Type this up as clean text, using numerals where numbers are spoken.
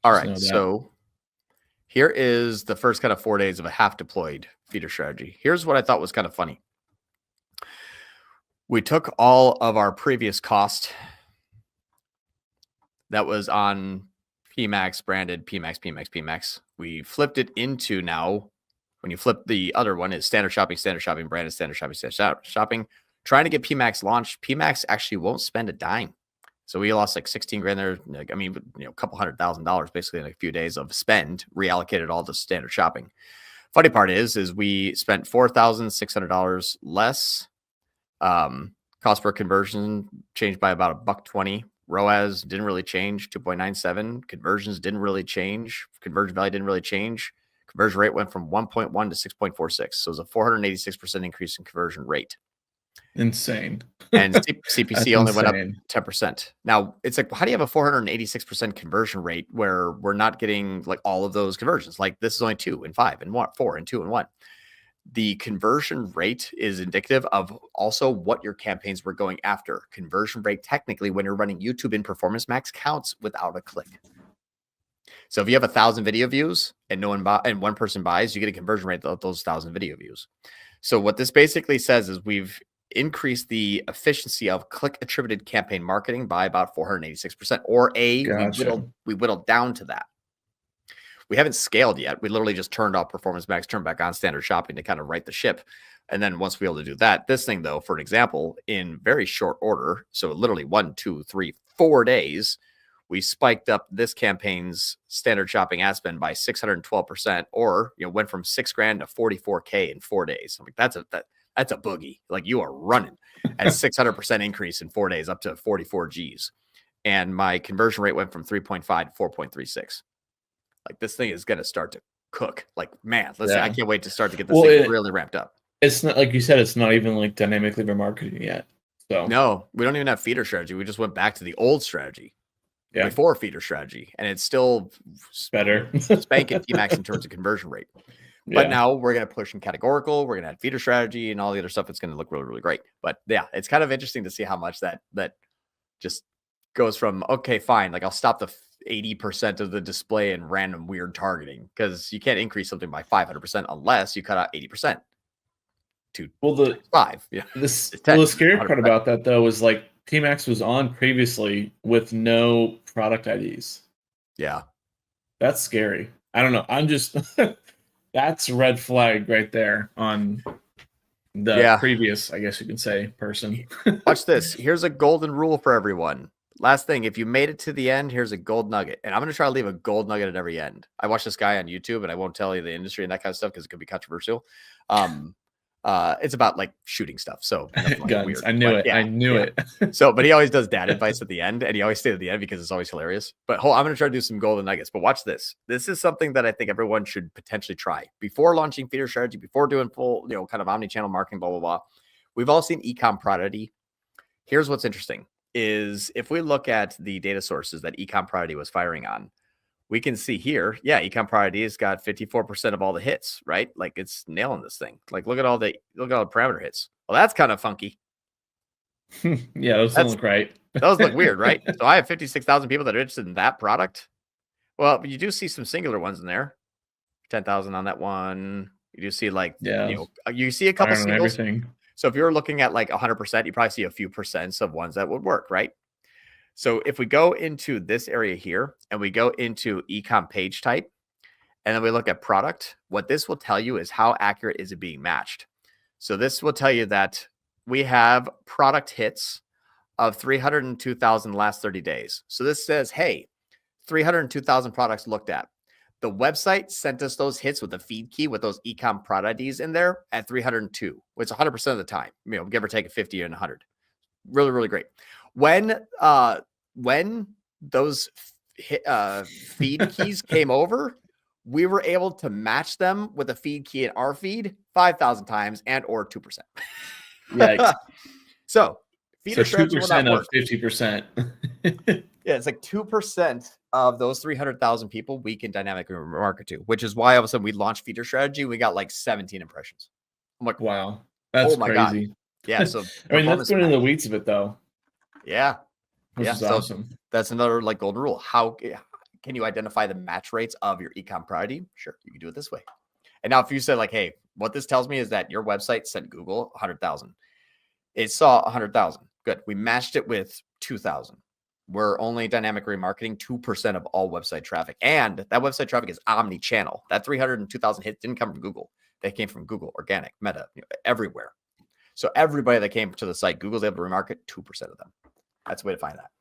All Just right, know that. so here is the first kind of 4 days of a half deployed feeder strategy. Here's what I thought was kind of funny. We took all of our previous cost that was on PMAX branded PMAX. We flipped it into now. When you flip the other one, is standard shopping, branded standard shopping. Trying to get PMAX launched. PMAX actually won't spend a dime. So we lost like 16 grand there. I mean, a couple $100,000 basically in a few days of spend, reallocated all to standard shopping. Funny part is we spent $4,600 less. Cost per conversion changed by about $1.20. ROAS didn't really change, 2.97. Conversions didn't really change. Conversion value didn't really change. Conversion rate went from 1.1 to 6.46. So it was a 486% increase in conversion rate. Insane. And CPC only went up insane. 10%. Now, it's like, how do you have a 486% conversion rate where we're not getting like all of those conversions? Like this is only 2 and 5 and 1, 4 and 2 and 1. The conversion rate is indicative of also what your campaigns were going after. Conversion rate, technically, when you're running YouTube in Performance Max, counts without a click. So if you have 1,000 video views and and one person buys, you get a conversion rate of those 1,000 video views. So what this basically says is we've increased the efficiency of click attributed campaign marketing by about 486%, or Gotcha. we whittled down to that. We haven't scaled yet. We literally just turned off Performance Max, turned back on standard shopping to kind of right the ship. And then once we're able to do that, this thing, though, for an example, in very short order, so literally 1, 2, 3, 4 days, we spiked up this campaign's standard shopping ad spend by 612%, or went from $6,000 to $44K in 4 days. I'm like, that's a boogie. Like, you are running at 600% increase in 4 days, up to 44 Gs. And my conversion rate went from 3.5 to 4.36. Like, this thing is going to start to cook. Like, man, listen, I can't wait to start to get this thing really ramped up. It's not, like you said, it's not even like dynamically remarketing yet. So no, we don't even have feeder strategy. We just went back to the old strategy before feeder strategy, and it's still better. Spanking PMAX in terms of conversion rate. But now we're going to push in categorical. We're going to add feeder strategy and all the other stuff. It's going to look really, really great. But yeah, it's kind of interesting to see how much that just goes from, okay, fine. Like, I'll stop the 80% of the display and random weird targeting, because you can't increase something by 500% unless you cut out 80% to 5. Yeah. The scary part about that, though, is like PMAX was on previously with no product IDs. Yeah. That's scary. I don't know. I'm just that's a red flag right there on the previous, I guess you can say, person. Watch this. Here's a golden rule for everyone. Last thing, if you made it to the end, here's a gold nugget. And I'm going to try to leave a gold nugget at every end. I watched this guy on YouTube, and I won't tell you the industry and that kind of stuff because it could be controversial. It's about like shooting stuff. So like guns. Weird. I knew it. I knew it. So, but he always does dad advice at the end, and he always stays at the end because it's always hilarious. But I'm going to try to do some golden nuggets. But watch this. This is something that I think everyone should potentially try before launching feeder strategy, before doing full, kind of omni-channel marketing, blah, blah, blah. We've all seen Ecom Prodigy. Here's what's interesting is if we look at the data sources that Ecom Prodigy was firing on, we can see here, Ecom Prodigy has got 54% of all the hits, right? Like, it's nailing this thing. Like, look at all the parameter hits. Well, that's kind of funky. Those don't look right. Those look weird, right? So I have 56,000 people that are interested in that product. Well, you do see some singular ones in there. 10,000 on that one. You do see like, you see a couple singles. Everything. So if you're looking at like 100%, you probably see a few percents of ones that would work, right? So if we go into this area here and we go into ecom page type, and then we look at product, what this will tell you is how accurate is it being matched. So this will tell you that we have product hits of 302,000 last 30 days. So this says, hey, 302,000 products looked at. The website sent us those hits with the feed key with those ecom product IDs in there at 302, which is 100% of the time, give or take a 50 and 100. Really, really great. When those feed keys came over, we were able to match them with a feed key in our feed 5,000 times and or 2%. Yikes. So feeder 2% of 50%. It's like 2% of those 300,000 people we can dynamically market to, which is why all of a sudden we launched feeder strategy. We got like 17 impressions. I'm like, wow, that's crazy. God. Yeah. So I mean, let's go into the weeds of it though. Yeah. This is awesome. That's another like golden rule. How Can you identify the match rates of your ecom priority? Sure, you can do it this way. And now if you said like, hey, what this tells me is that your website sent Google 100,000. It saw 100,000. Good. We matched it with 2,000. We're only dynamic remarketing 2% of all website traffic. And that website traffic is omni-channel. That 302,000 hits didn't come from Google. They came from Google, organic, Meta, everywhere. So everybody that came to the site, Google's able to remarket 2% of them. That's the way to find that.